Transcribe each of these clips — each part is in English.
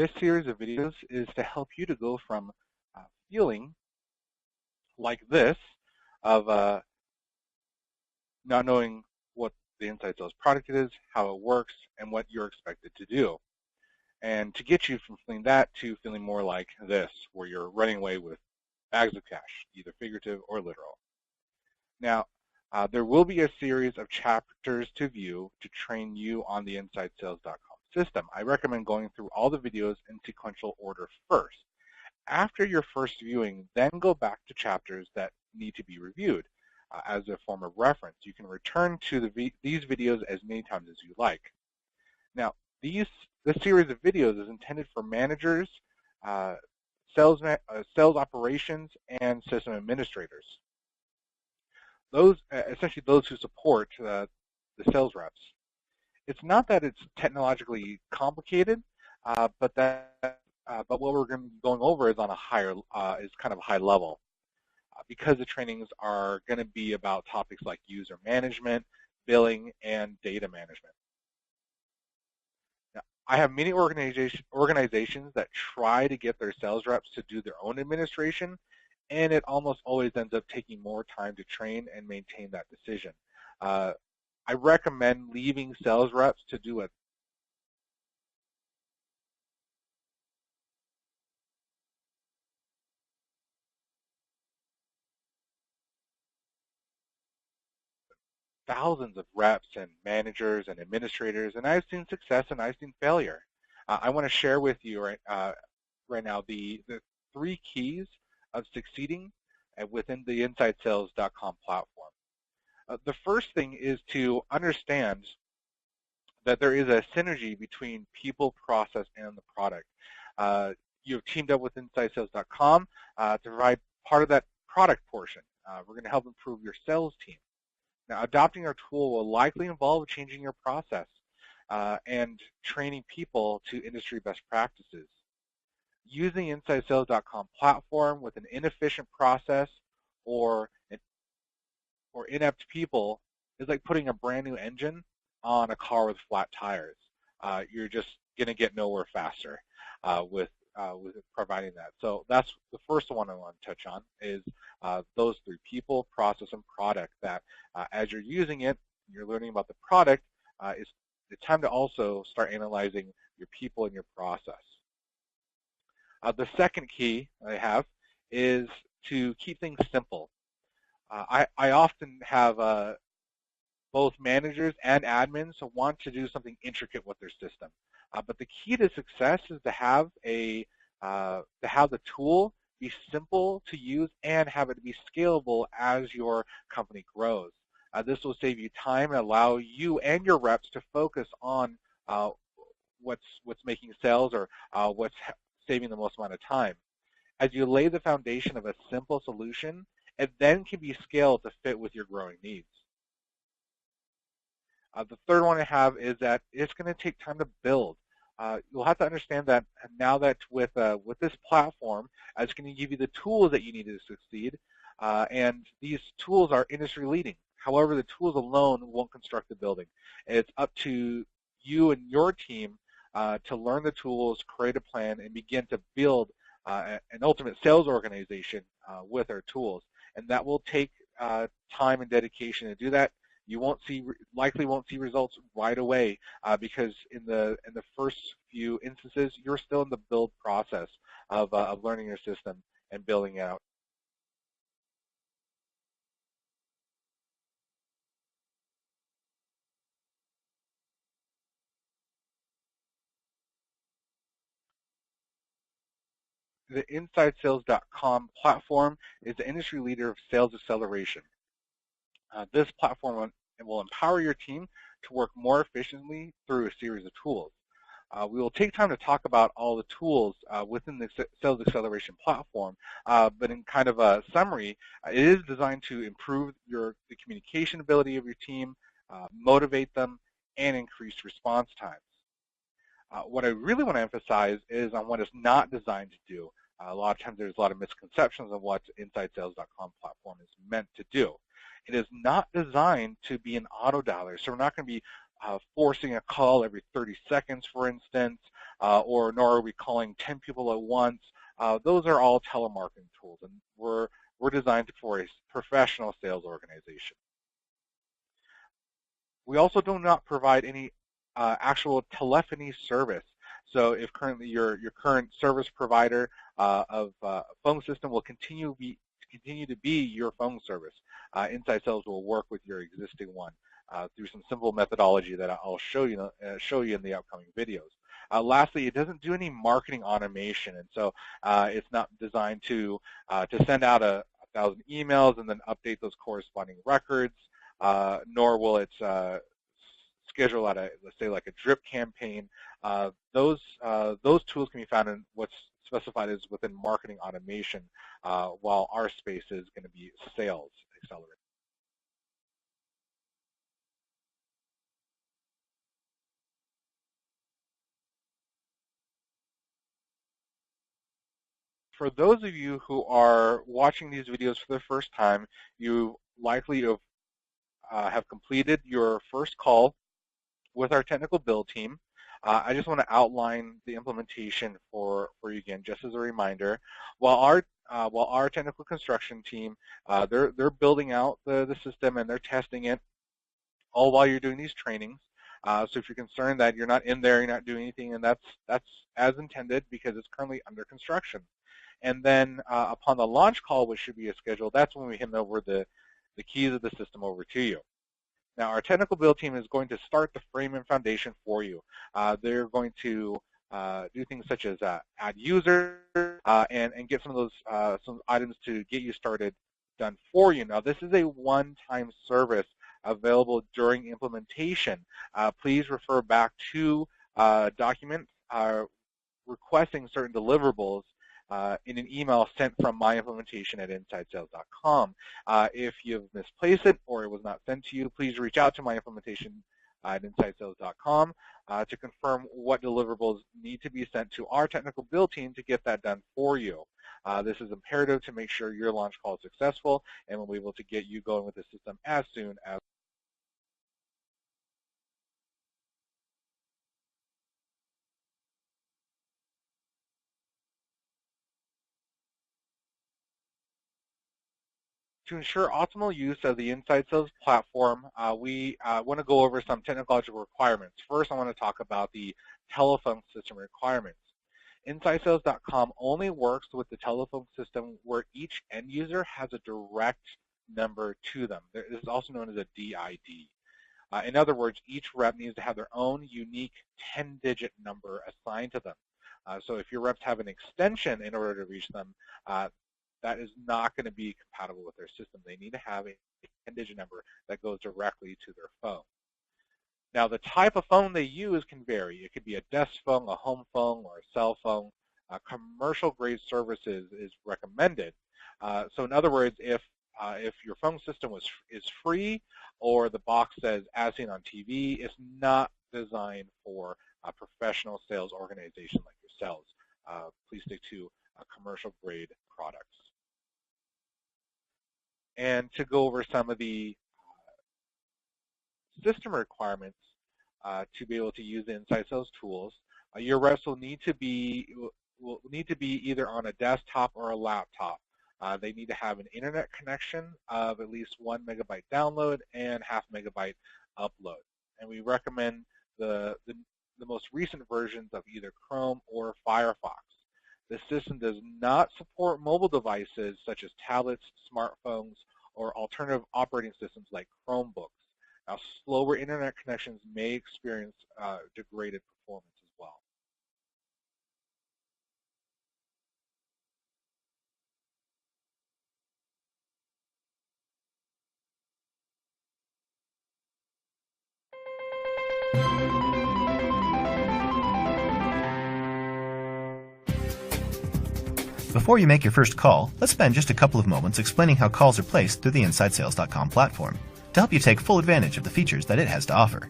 This series of videos is to help you to go from feeling like this of not knowing what the Inside Sales product is, how it works, and what you're expected to do. And to get you from feeling that to feeling more like this, where you're running away with bags of cash, either figurative or literal. Now, there will be a series of chapters to view to train you on the Insidesales.com system. I recommend going through all the videos in sequential order first. After your first viewing, then go back to chapters that need to be reviewed as a form of reference. You can return to these videos as many times as you like. Now, this series of videos is intended for managers, sales operations, and system administrators. Essentially those who support the sales reps. It's not that it's technologically complicated, but what we're going to be going over is on a higher, is kind of a high level, because the trainings are going to be about topics like user management, billing, and data management. Now, I have many organizations that try to get their sales reps to do their own administration, and it almost always ends up taking more time to train and maintain that decision. I recommend leaving sales reps to do it. Thousands of reps and managers and administrators, and I've seen success and I've seen failure. I want to share with you right now the 3 keys of succeeding within the Insidesales.com platform. The first thing is to understand that there is a synergy between people, process, and the product. You've teamed up with Insidesales.com to provide part of that product portion. We're going to help improve your sales team. Now, adopting our tool will likely involve changing your process and training people to industry best practices. Using Insidesales.com platform with an inefficient process or inept people is like putting a brand new engine on a car with flat tires. You're just going to get nowhere faster with providing that. So that's the first one I want to touch on is those 3: people, process, and product. That as you're using it, you're learning about the product, it's time to also start analyzing your people and your process. The second key I have is to keep things simple. I often have both managers and admins who want to do something intricate with their system. But the key to success is to have the tool be simple to use and have it be scalable as your company grows. This will save you time and allow you and your reps to focus on what's making sales or what's saving the most amount of time. As you lay the foundation of a simple solution, it then can be scaled to fit with your growing needs. The third one I have is that it's going to take time to build. You'll have to understand that now that with this platform, it's going to give you the tools that you need to succeed, and these tools are industry leading. However, the tools alone won't construct the building. It's up to you and your team to learn the tools, create a plan, and begin to build an ultimate sales organization with our tools. And that will take time and dedication to do that. You likely won't see results right away because in the first few instances, you're still in the build process of learning your system and building it out. The Insidesales.com platform is the industry leader of sales acceleration. This platform will empower your team to work more efficiently through a series of tools. We will take time to talk about all the tools within the sales acceleration platform, but in kind of a summary, it is designed to improve the communication ability of your team, motivate them, and increase response times. What I really want to emphasize is on what it's not designed to do. A lot of times there's a lot of misconceptions of what Insidesales.com platform is meant to do. It is not designed to be an auto dialer, so we're not going to be forcing a call every 30 seconds, for instance. nor are we calling 10 people at once. Those are all telemarketing tools, and we're designed for a professional sales organization. We also do not provide any actual telephony service. So if currently your current service provider of phone system will continue to be your phone service, Inside Sales will work with your existing one through some simple methodology that I'll show you in the upcoming videos. Lastly, it doesn't do any marketing automation, and so it's not designed to send out 1,000 emails and then update those corresponding records, nor will it schedule out let's say like a drip campaign. Those tools can be found in what's specified as within marketing automation, while our space is going to be sales accelerator. For those of you who are watching these videos for the first time, you likely have completed your first call with our technical build team. I just want to outline the implementation for you again, just as a reminder. While our technical construction team, they're building out the system and they're testing it, all while you're doing these trainings. So if you're concerned that you're not in there, you're not doing anything, and that's as intended because it's currently under construction. And then upon the launch call, which should be a schedule, that's when we hand over the keys of the system over to you. Now, our technical build team is going to start the frame and foundation for you. They're going to do things such as add users and get some of those some items to get you started done for you. Now, this is a one-time service available during implementation. Please refer back to document requesting certain deliverables in an email sent from myimplementation@insidesales.com. If you've misplaced it or it was not sent to you, please reach out to myimplementation@insidesales.com to confirm what deliverables need to be sent to our technical build team to get that done for you. This is imperative to make sure your launch call is successful, and we'll be able to get you going with the system as soon as. To ensure optimal use of the Insidesales platform, we want to go over some technological requirements. First, I want to talk about the telephone system requirements. Insidesales.com only works with the telephone system where each end user has a direct number to them. This is also known as a DID. In other words, each rep needs to have their own unique 10-digit number assigned to them. So if your reps have an extension in order to reach them, that is not going to be compatible with their system. They need to have a 10-digit number that goes directly to their phone. Now, the type of phone they use can vary. It could be a desk phone, a home phone, or a cell phone. Commercial-grade services is recommended. So in other words, if your phone system is free or the box says as seen on TV, it's not designed for a professional sales organization like yourselves. Please stick to commercial-grade products. And to go over some of the system requirements to be able to use the Insidesales tools, your reps will need to be either on a desktop or a laptop. They need to have an internet connection of at least 1 megabyte download and 0.5 megabyte upload. And we recommend the most recent versions of either Chrome or Firefox. The system does not support mobile devices such as tablets, smartphones, or alternative operating systems like Chromebooks. Now, slower internet connections may experience degraded performance as well. Before you make your first call, let's spend just a couple of moments explaining how calls are placed through the Insidesales.com platform to help you take full advantage of the features that it has to offer.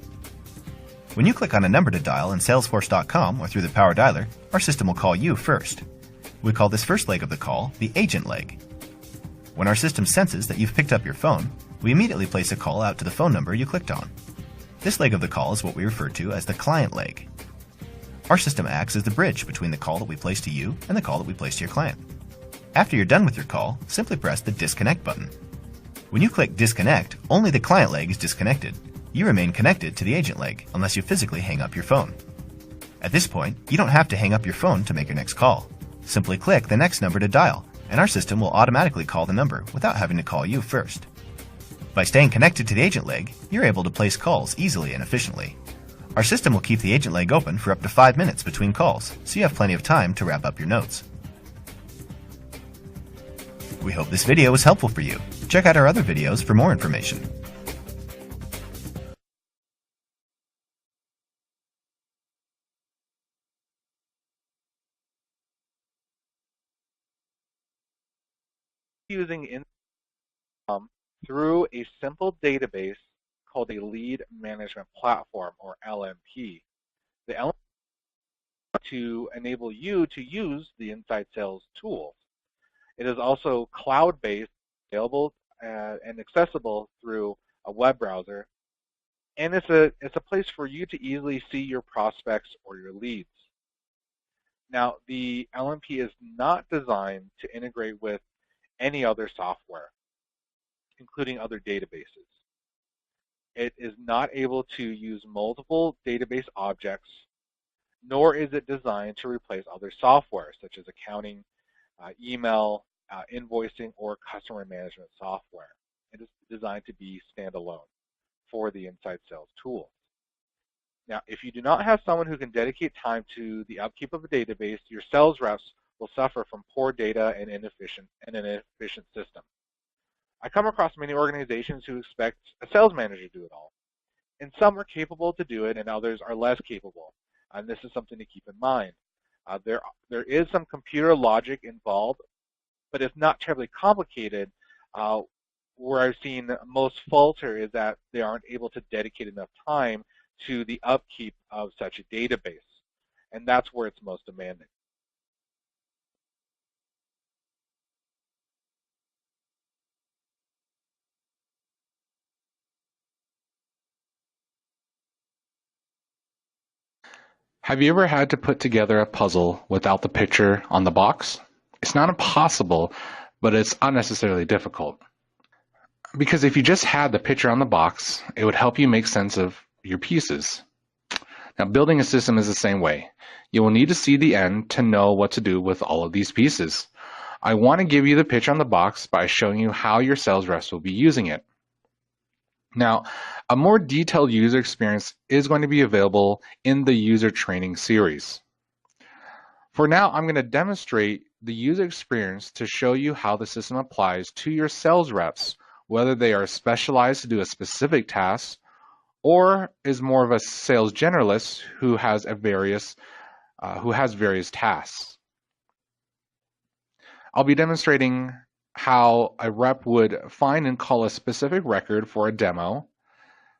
When you click on a number to dial in Salesforce.com or through the Power Dialer, our system will call you first. We call this first leg of the call the agent leg. When our system senses that you've picked up your phone, we immediately place a call out to the phone number you clicked on. This leg of the call is what we refer to as the client leg. Our system acts as the bridge between the call that we place to you and the call that we place to your client. After you're done with your call, simply press the Disconnect button. When you click Disconnect, only the client leg is disconnected. You remain connected to the agent leg unless you physically hang up your phone. At this point, you don't have to hang up your phone to make your next call. Simply click the next number to dial, and our system will automatically call the number without having to call you first. By staying connected to the agent leg, you're able to place calls easily and efficiently. Our system will keep the agent leg open for up to 5 minutes between calls, so you have plenty of time to wrap up your notes. We hope this video was helpful for you. Check out our other videos for more information. Using through a simple database called a lead management platform, or LMP. The LMP to enable you to use the Inside Sales tools. It is also cloud-based, available and accessible through a web browser, and it's a place for you to easily see your prospects or your leads. Now, the LMP is not designed to integrate with any other software, including other databases. It is not able to use multiple database objects, nor is it designed to replace other software such as accounting, email, invoicing, or customer management software. It is designed to be standalone for the Inside Sales tools. Now, if you do not have someone who can dedicate time to the upkeep of a database, your sales reps will suffer from poor data and an inefficient system. I come across many organizations who expect a sales manager to do it all. And some are capable to do it, and others are less capable. And this is something to keep in mind. There is some computer logic involved, but it's not terribly complicated. Where I've seen most falter is that they aren't able to dedicate enough time to the upkeep of such a database. And that's where it's most demanding. Have you ever had to put together a puzzle without the picture on the box? It's not impossible, but it's unnecessarily difficult. Because if you just had the picture on the box, it would help you make sense of your pieces. Now, building a system is the same way. You will need to see the end to know what to do with all of these pieces. I want to give you the picture on the box by showing you how your sales reps will be using it. Now, a more detailed user experience is going to be available in the user training series. For now, I'm going to demonstrate the user experience to show you how the system applies to your sales reps, whether they are specialized to do a specific task or is more of a sales generalist who has various tasks. I'll be demonstrating how a rep would find and call a specific record for a demo,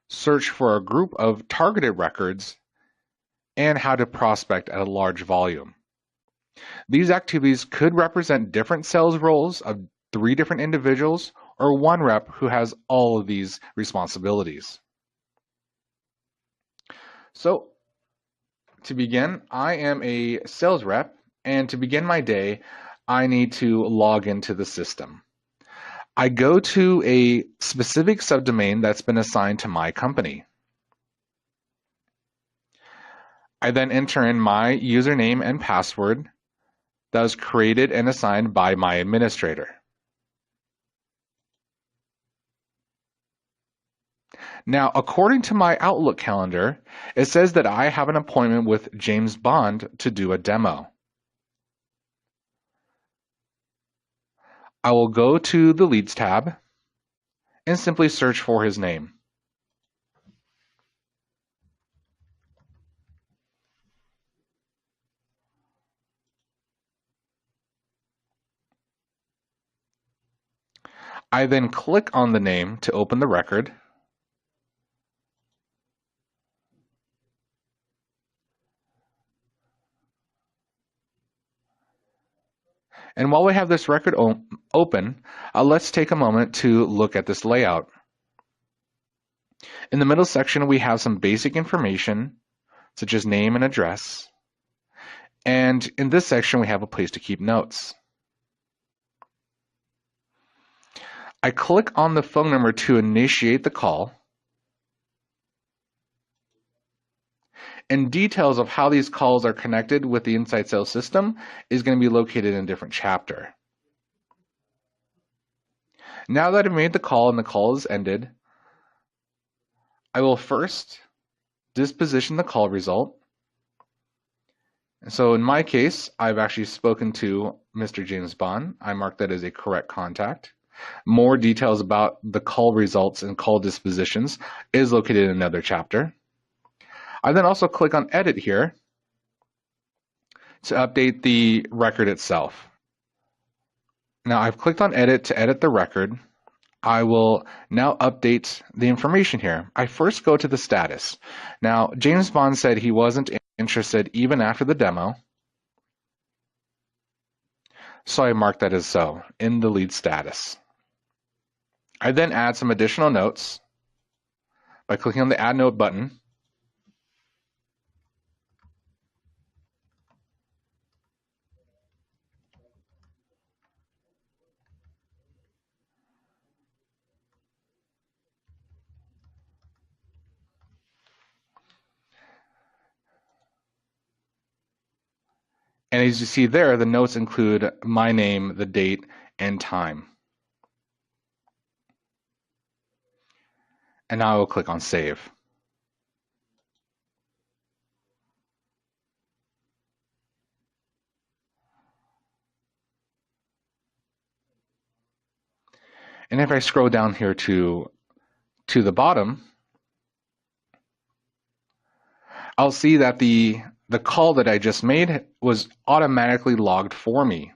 search for a group of targeted records, and how to prospect at a large volume. These activities could represent different sales roles of 3 different individuals or one rep who has all of these responsibilities. So, to begin, I am a sales rep, and to begin my day, I need to log into the system. I go to a specific subdomain that's been assigned to my company. I then enter in my username and password that was created and assigned by my administrator. Now, according to my Outlook calendar, it says that I have an appointment with James Bond to do a demo. I will go to the Leads tab and simply search for his name. I then click on the name to open the record. And while we have this record open, let's take a moment to look at this layout. In the middle section, we have some basic information, such as name and address. And in this section, we have a place to keep notes. I click on the phone number to initiate the call, and details of how these calls are connected with the Inside Sales system is going to be located in a different chapter. Now that I've made the call and the call is ended, I will first disposition the call result. So in my case, I've actually spoken to Mr. James Bond. I mark that as a correct contact. More details about the call results and call dispositions is located in another chapter. I then also click on Edit here to update the record itself. Now I've clicked on Edit to edit the record. I will now update the information here. I first go to the status. Now, James Bond said he wasn't interested even after the demo, so I mark that as so in the lead status. I then add some additional notes by clicking on the Add Note button. And as you see there, the notes include my name, the date, and time. And now I will click on Save. And if I scroll down here to the bottom, I'll see that the call that I just made was automatically logged for me.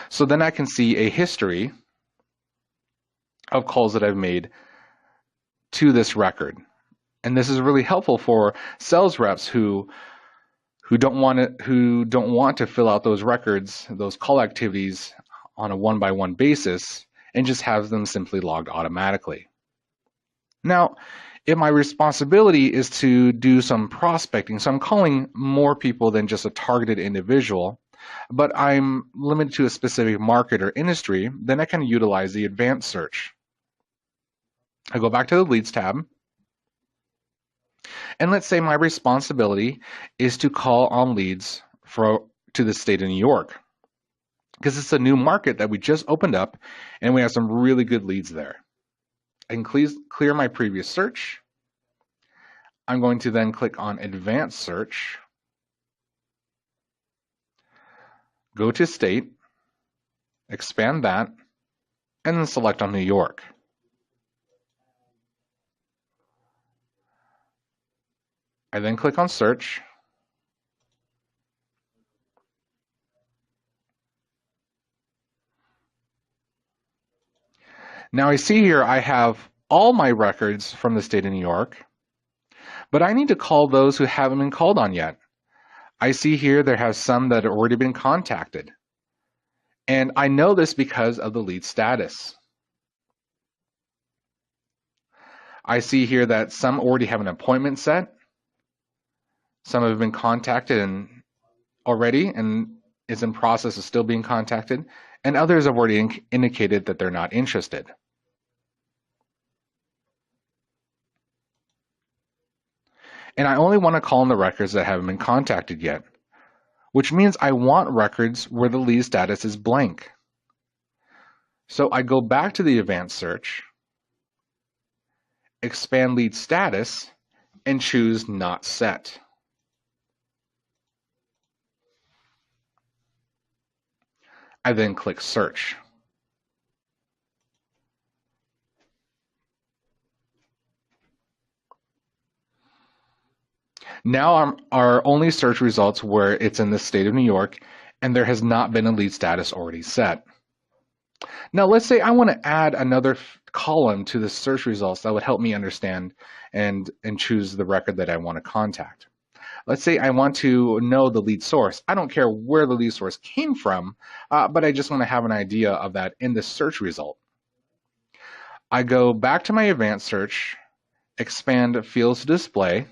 So then I can see a history of calls that I've made to this record. And this is really helpful for sales reps who don't want to fill out those records, those call activities on a one-by-one basis, and just have them simply logged automatically. Now, if my responsibility is to do some prospecting, so I'm calling more people than just a targeted individual, but I'm limited to a specific market or industry, then I can utilize the advanced search. I go back to the Leads tab, and let's say my responsibility is to call on leads to the state of New York, because it's a new market that we just opened up, and we have some really good leads there. I can clear my previous search. I'm going to then click on Advanced Search, go to State, expand that, and then select on New York. I then click on Search. Now I see here I have all my records from the state of New York, but I need to call those who haven't been called on yet. I see here there have some that have already been contacted. And I know this because of the lead status. I see here that some already have an appointment set. Some have been contacted already and is in process of still being contacted. And others have already indicated that they're not interested. And I only want to call on the records that haven't been contacted yet, which means I want records where the lead status is blank. So I go back to the advanced search, expand lead status, and choose not set. I then click search. Now our only search results where it's in the state of New York, and there has not been a lead status already set. Now let's say I want to add another column to the search results that would help me understand and choose the record that I want to contact. Let's say I want to know the lead source. I don't care where the lead source came from, but I just want to have an idea of that in the search result. I go back to my advanced search, expand fields to display,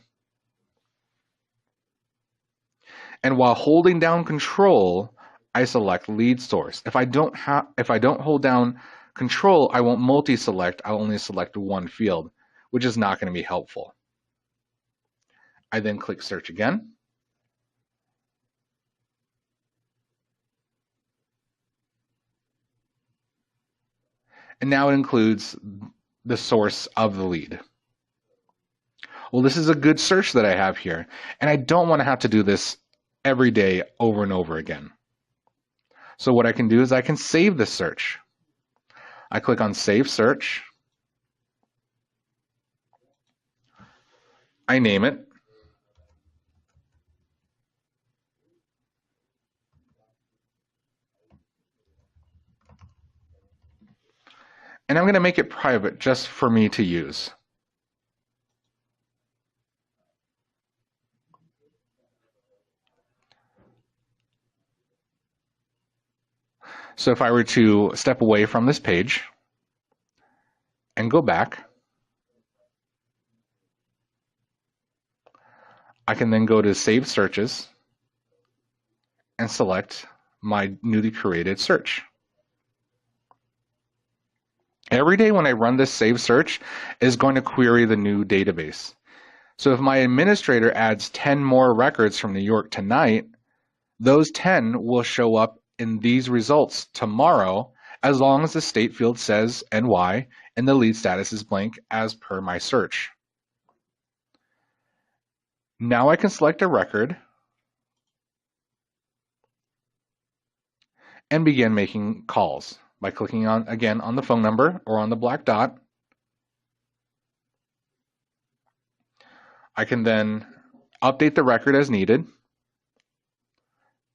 And while holding down Control, I select lead source. If I don't hold down Control, I won't multi-select. I'll only select one field, which is not going to be helpful. I then click search again. And now it includes the source of the lead. Well, this is a good search that I have here, and I don't want to have to do this every day over and over again. So what I can do is I can save this search. I click on Save Search. I name it. And I'm going to make it private just for me to use. So if I were to step away from this page and go back, I can then go to Save Searches and select my newly created search. Every day when I run this Save Search is going to query the new database. So if my administrator adds 10 more records from New York tonight, those 10 will show up in these results tomorrow, as long as the state field says NY and the lead status is blank as per my search. Now I can select a record and begin making calls by clicking on, again, on the phone number or on the black dot. I can then update the record as needed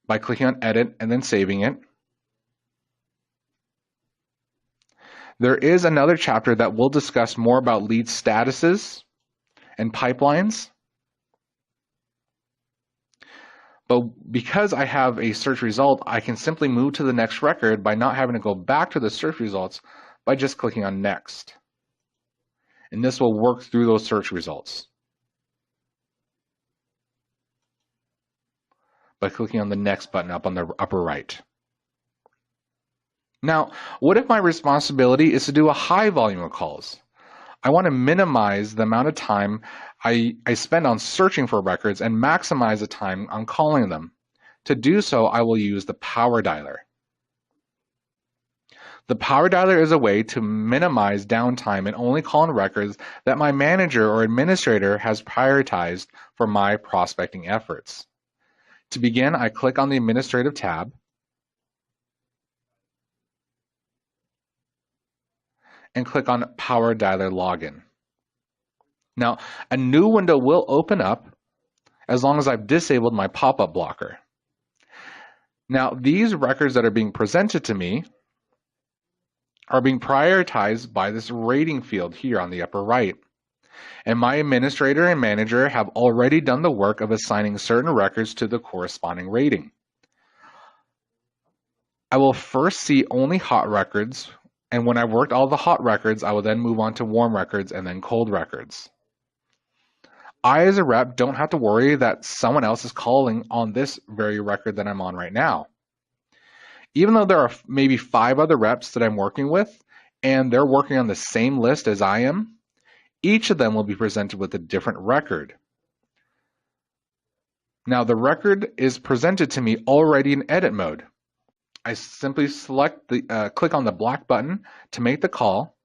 by clicking on Edit and then saving it. There is another chapter that will discuss more about lead statuses and pipelines. But because I have a search result, I can simply move to the next record by not having to go back to the search results by just clicking on Next. And this will work through those search results by clicking on the Next button up on the upper right. Now, what if my responsibility is to do a high volume of calls? I want to minimize the amount of time I spend on searching for records and maximize the time on calling them. To do so, I will use the Power Dialer. The Power Dialer is a way to minimize downtime and only call on records that my manager or administrator has prioritized for my prospecting efforts. To begin, I click on the Administrative tab and click on Power Dialer Login. Now, a new window will open up as long as I've disabled my pop-up blocker. Now, these records that are being presented to me are being prioritized by this rating field here on the upper right. And my administrator and manager have already done the work of assigning certain records to the corresponding rating. I will first see only hot records, and when I've worked all the hot records, I will then move on to warm records and then cold records. I, as a rep, don't have to worry that someone else is calling on this very record that I'm on right now. Even though there are maybe 5 other reps that I'm working with, and they're working on the same list as I am, each of them will be presented with a different record. Now, the record is presented to me already in edit mode. I simply select click on the black button to make the call.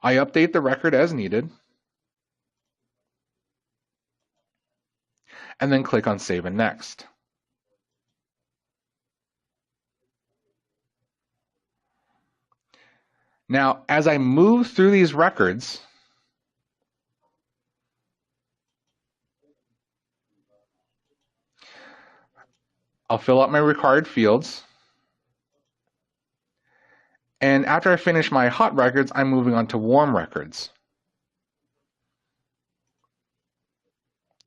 I update the record as needed, and then click on Save and Next. Now, as I move through these records, I'll fill out my required fields. And after I finish my hot records, I'm moving on to warm records.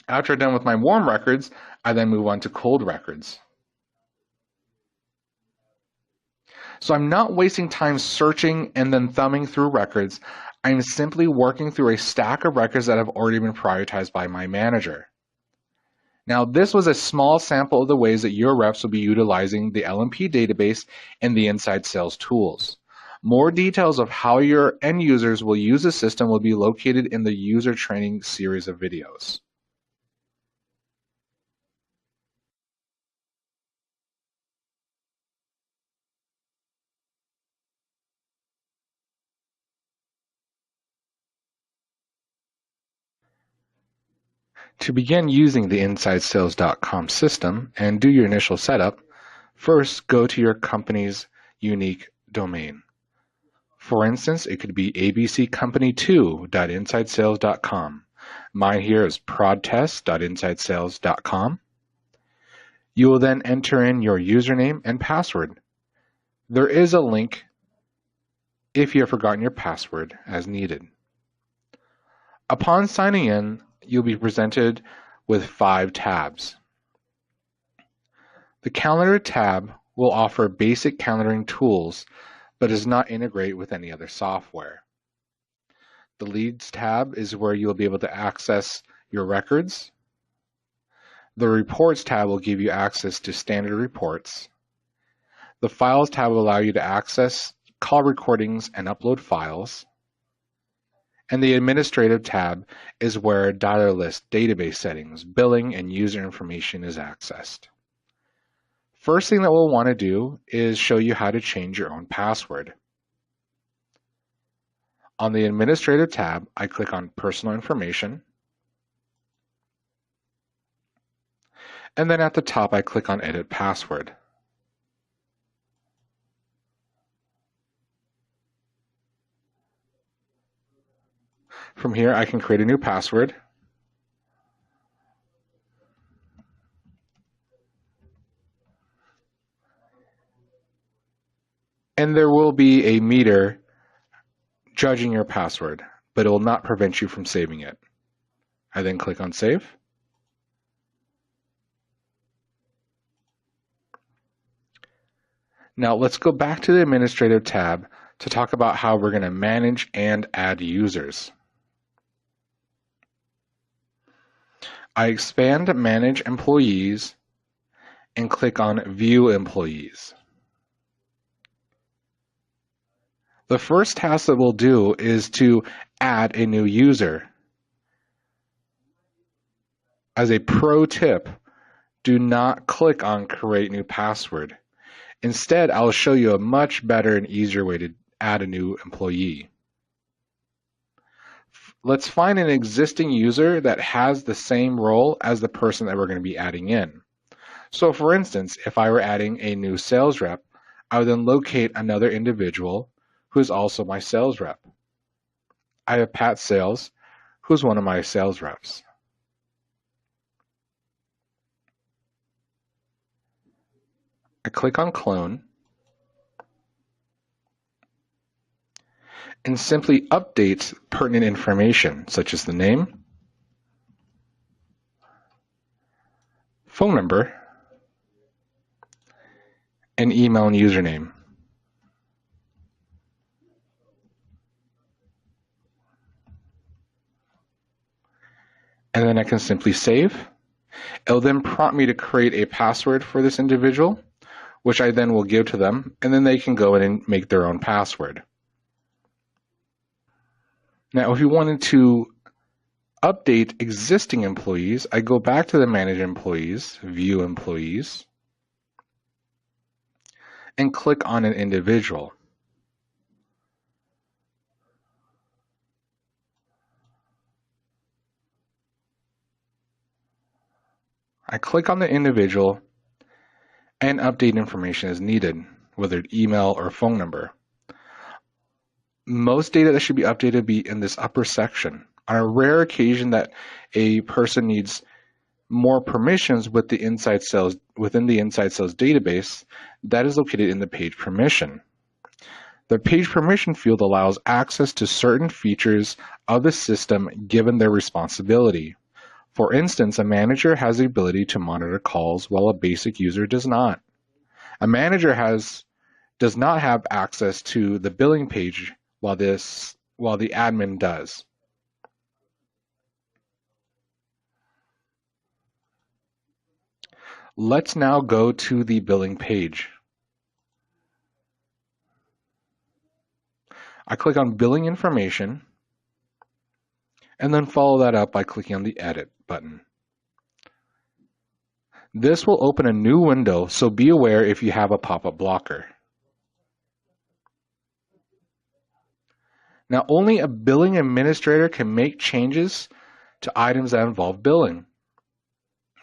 After I'm done with my warm records, I then move on to cold records. So I'm not wasting time searching and then thumbing through records. I'm simply working through a stack of records that have already been prioritized by my manager. Now, this was a small sample of the ways that your reps will be utilizing the LMP database and the Inside Sales tools. More details of how your end users will use the system will be located in the user training series of videos. To begin using the Insidesales.com system and do your initial setup, first go to your company's unique domain. For instance, it could be abccompany2.insidesales.com. Mine here is prodtest.insidesales.com. You will then enter in your username and password. There is a link if you have forgotten your password as needed. Upon signing in, you'll be presented with 5 tabs. The Calendar tab will offer basic calendaring tools, but does not integrate with any other software. The Leads tab is where you'll be able to access your records. The Reports tab will give you access to standard reports. The Files tab will allow you to access call recordings and upload files. And the Administrative tab is where dialer list, database settings, billing, and user information is accessed. First thing that we'll want to do is show you how to change your own password. On the Administrative tab, I click on Personal Information. And then at the top, I click on Edit Password. From here, I can create a new password. And there will be a meter judging your password, but it will not prevent you from saving it. I then click on Save. Now let's go back to the Administrative tab to talk about how we're going to manage and add users. I expand Manage Employees and click on View Employees. The first task that we'll do is to add a new user. As a pro tip, do not click on Create New Password. Instead, I'll show you a much better and easier way to add a new employee. Let's find an existing user that has the same role as the person that we're going to be adding in. So for instance, if I were adding a new sales rep, I would then locate another individual who's also my sales rep. I have Pat Sales, who's one of my sales reps. I click on Clone and simply update pertinent information such as the name, phone number, and email and username. And then I can simply save. It'll then prompt me to create a password for this individual, which I then will give to them, and then they can go in and make their own password. Now, if you wanted to update existing employees, I go back to the Manage Employees, View Employees, and click on an individual. I click on the individual and update information as needed, whether email or phone number. Most data that should be updated be in this upper section. On a rare occasion that a person needs more permissions with the Inside Sales within the Inside Sales database, that is located in the Page Permission. The Page Permission field allows access to certain features of the system given their responsibility. For instance, a manager has the ability to monitor calls while a basic user does not. A manager does not have access to the billing page while the admin does. Let's now go to the billing page. I click on billing information and then follow that up by clicking on the edit button. This will open a new window, so be aware if you have a pop-up blocker. Now, only a billing administrator can make changes to items that involve billing.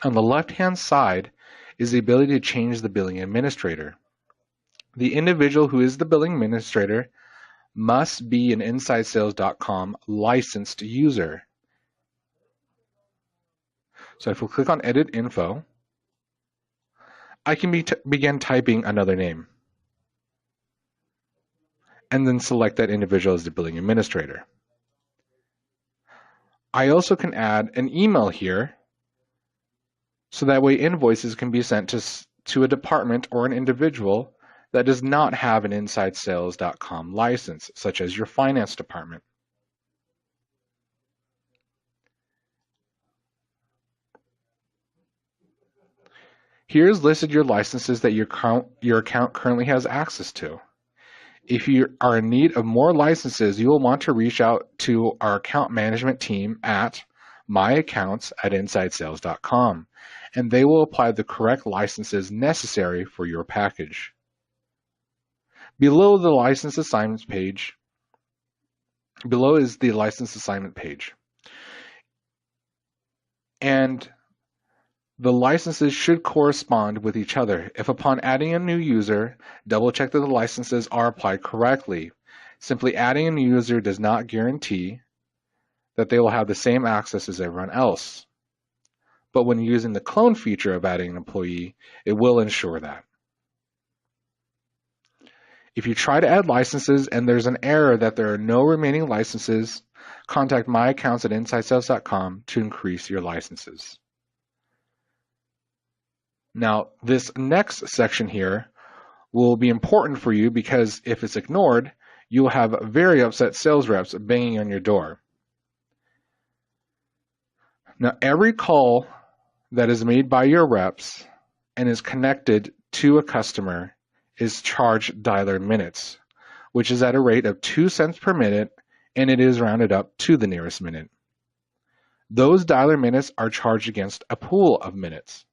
On the left-hand side is the ability to change the billing administrator. The individual who is the billing administrator must be an Insidesales.com licensed user. So if we click on Edit Info, I can begin typing another name and then select that individual as the billing administrator. I also can add an email here so that way invoices can be sent to a department or an individual that does not have an Insidesales.com license, such as your finance department. Here's listed your licenses that your account currently has access to. If you are in need of more licenses, you will want to reach out to our account management team at myaccounts@insidesales.com, and they will apply the correct licenses necessary for your package. Below is the license assignment page. And the licenses should correspond with each other. If upon adding a new user, double check that the licenses are applied correctly. Simply adding a new user does not guarantee that they will have the same access as everyone else. But when using the clone feature of adding an employee, it will ensure that. If you try to add licenses and there's an error that there are no remaining licenses, contact myaccounts@insidesales.com to increase your licenses. Now, this next section here will be important for you because if it's ignored, you will have very upset sales reps banging on your door. Now, every call that is made by your reps and is connected to a customer is charged dialer minutes, which is at a rate of 2 cents per minute, and it is rounded up to the nearest minute. Those dialer minutes are charged against a pool of minutes.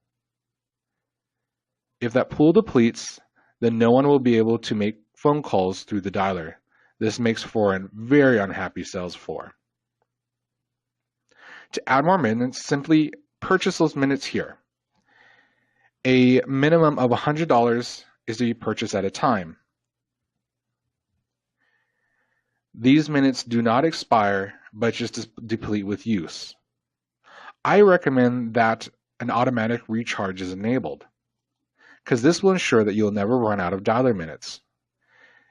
If that pool depletes, then no one will be able to make phone calls through the dialer. This makes for a very unhappy sales floor. To add more minutes, simply purchase those minutes here. A minimum of $100 is to be purchased at a time. These minutes do not expire, but just deplete with use. I recommend that an automatic recharge is enabled, because this will ensure that you'll never run out of dialer minutes.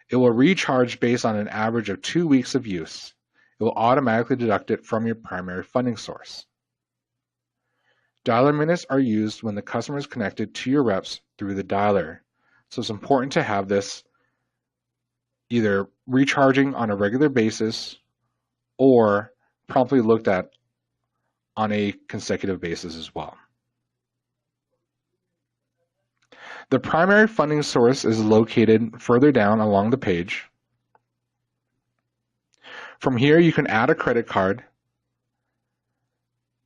It will recharge based on an average of 2 weeks of use. It will automatically deduct it from your primary funding source. Dialer minutes are used when the customer is connected to your reps through the dialer. So it's important to have this either recharging on a regular basis or promptly looked at on a consecutive basis as well. The primary funding source is located further down along the page. From here, you can add a credit card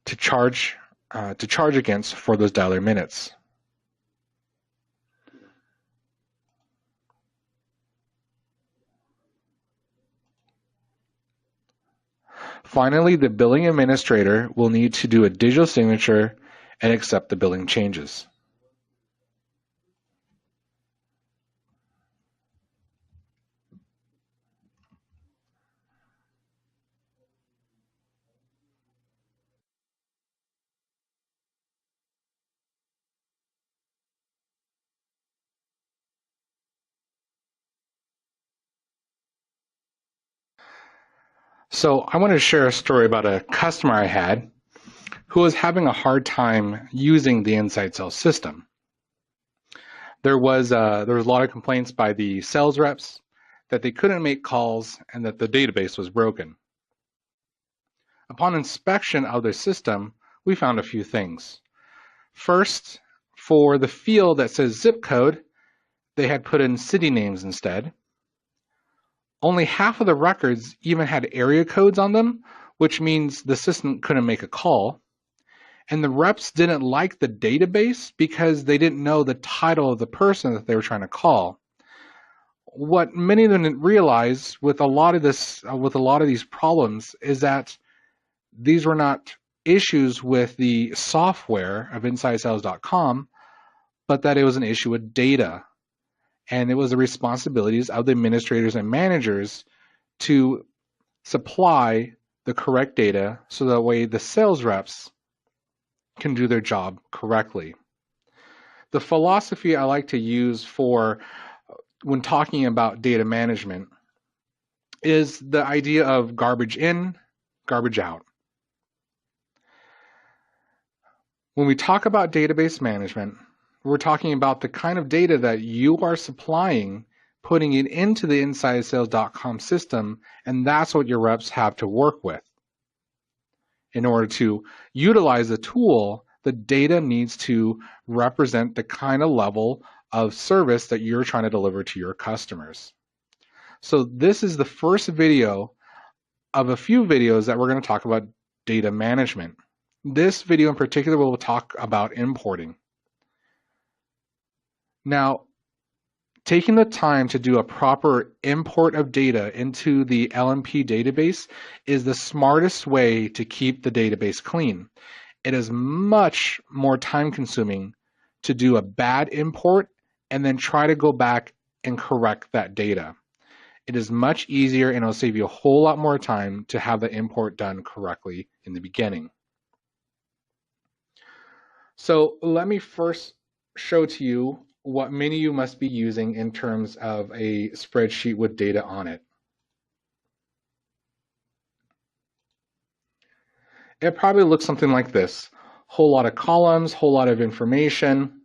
to charge against for those dialer minutes. Finally, the billing administrator will need to do a digital signature and accept the billing changes. So I want to share a story about a customer I had who was having a hard time using the Insidesales system. There was a lot of complaints by the sales reps that they couldn't make calls and that the database was broken. Upon inspection of their system, we found a few things. First, for the field that says zip code, they had put in city names instead. Only half of the records even had area codes on them, which means the system couldn't make a call. And the reps didn't like the database because they didn't know the title of the person that they were trying to call. What many of them didn't realize with a lot of these problems is that these were not issues with the software of Insidesales.com, but that it was an issue with data. And it was the responsibilities of the administrators and managers to supply the correct data so that way the sales reps can do their job correctly. The philosophy I like to use for when talking about data management is the idea of garbage in, garbage out. When we talk about database management, we're talking about the kind of data that you are supplying, putting it into the Insidesales.com system, and that's what your reps have to work with. In order to utilize the tool, the data needs to represent the kind of level of service that you're trying to deliver to your customers. So this is the first video of a few videos that we're going to talk about data management. This video in particular will talk about importing. Now, taking the time to do a proper import of data into the LMP database is the smartest way to keep the database clean. It is much more time consuming to do a bad import and then try to go back and correct that data. It is much easier and it'll save you a whole lot more time to have the import done correctly in the beginning. So let me first show to you what many of you must be using in terms of a spreadsheet with data on it. It probably looks something like this. Whole lot of columns, whole lot of information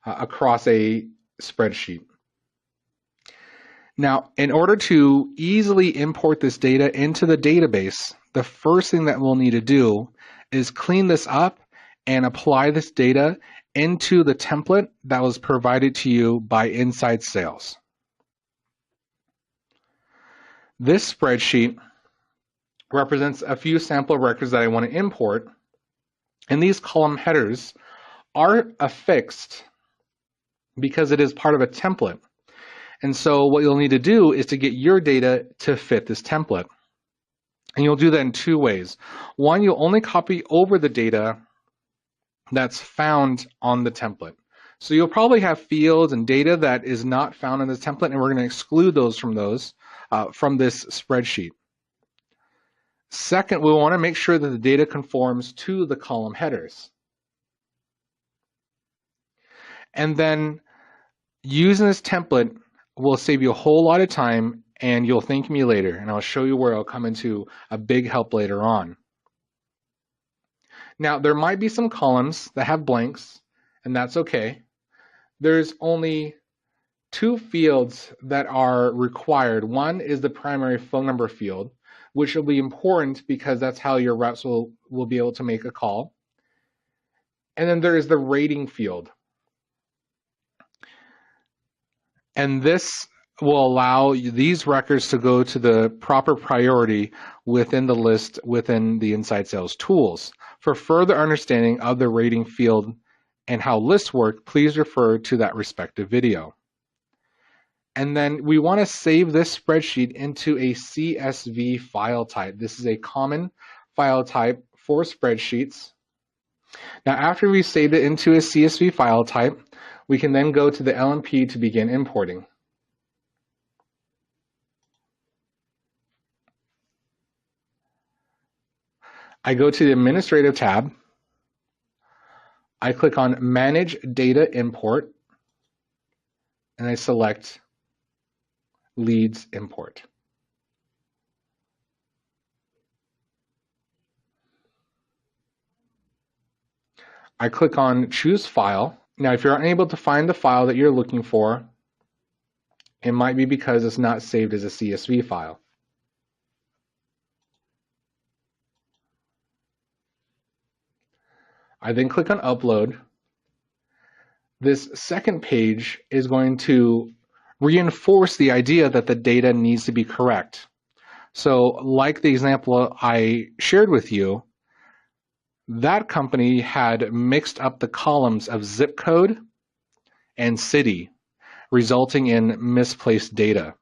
across a spreadsheet. Now, in order to easily import this data into the database, the first thing that we'll need to do is clean this up and apply this data into the template that was provided to you by Insidesales. This spreadsheet represents a few sample records that I want to import, and these column headers are affixed because it is part of a template. And so what you'll need to do is to get your data to fit this template. And you'll do that in two ways. One, you'll only copy over the data that's found on the template. So you'll probably have fields and data that is not found in this template, and we're going to exclude those from this spreadsheet. Second, we want to make sure that the data conforms to the column headers. And then using this template will save you a whole lot of time, and you'll thank me later, and I'll show you where I'll come into a big help later on. Now, there might be some columns that have blanks, and that's okay. There's only two fields that are required. One is the primary phone number field, which will be important because that's how your reps will be able to make a call. And then there is the rating field. And this will allow these records to go to the proper priority within the list within the Insidesales tools. For further understanding of the rating field and how lists work, please refer to that respective video. And then we want to save this spreadsheet into a CSV file type. This is a common file type for spreadsheets. Now, after we save it into a CSV file type, we can then go to the LMP to begin importing. I go to the Administrative tab. I click on Manage Data Import, and I select Leads Import. I click on Choose File. Now, if you're unable to find the file that you're looking for, it might be because it's not saved as a CSV file. I then click on Upload, This second page is going to reinforce the idea that the data needs to be correct. So like the example I shared with you, that company had mixed up the columns of zip code and city, resulting in misplaced data.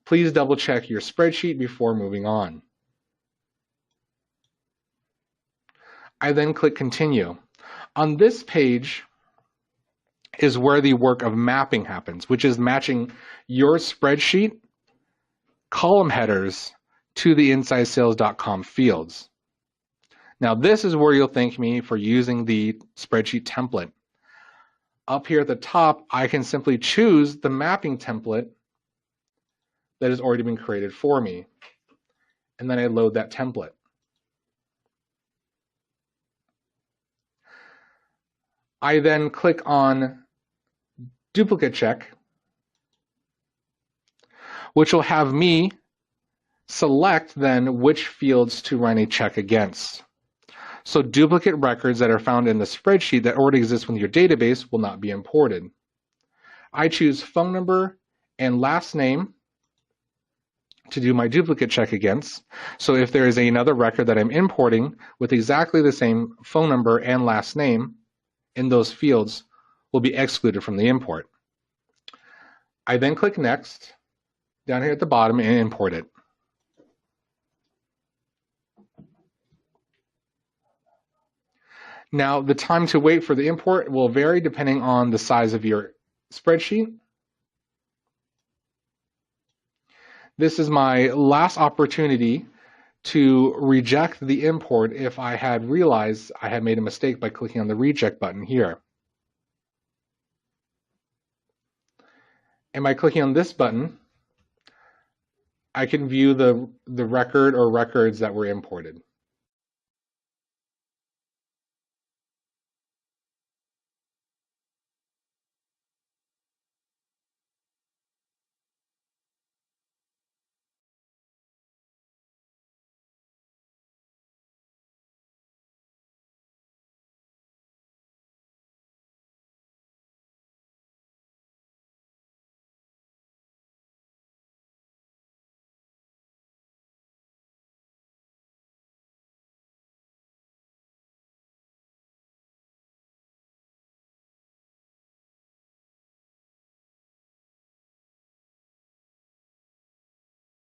Please double check your spreadsheet before moving on. I then click continue. On this page is where the work of mapping happens, which is matching your spreadsheet column headers to the Insidesales.com fields. Now this is where you'll thank me for using the spreadsheet template. Up here at the top, I can simply choose the mapping template that has already been created for me. And then I load that template. I then click on duplicate check, which will have me select then which fields to run a check against. So duplicate records that are found in the spreadsheet that already exist within your database will not be imported. I choose phone number and last name to do my duplicate check against. So if there is another record that I'm importing with exactly the same phone number and last name, in those fields will be excluded from the import. I then click next down here at the bottom and import it. Now, the time to wait for the import will vary depending on the size of your spreadsheet. This is my last opportunity to reject the import if I had realized I had made a mistake by clicking on the reject button here. And by clicking on this button, I can view the record or records that were imported.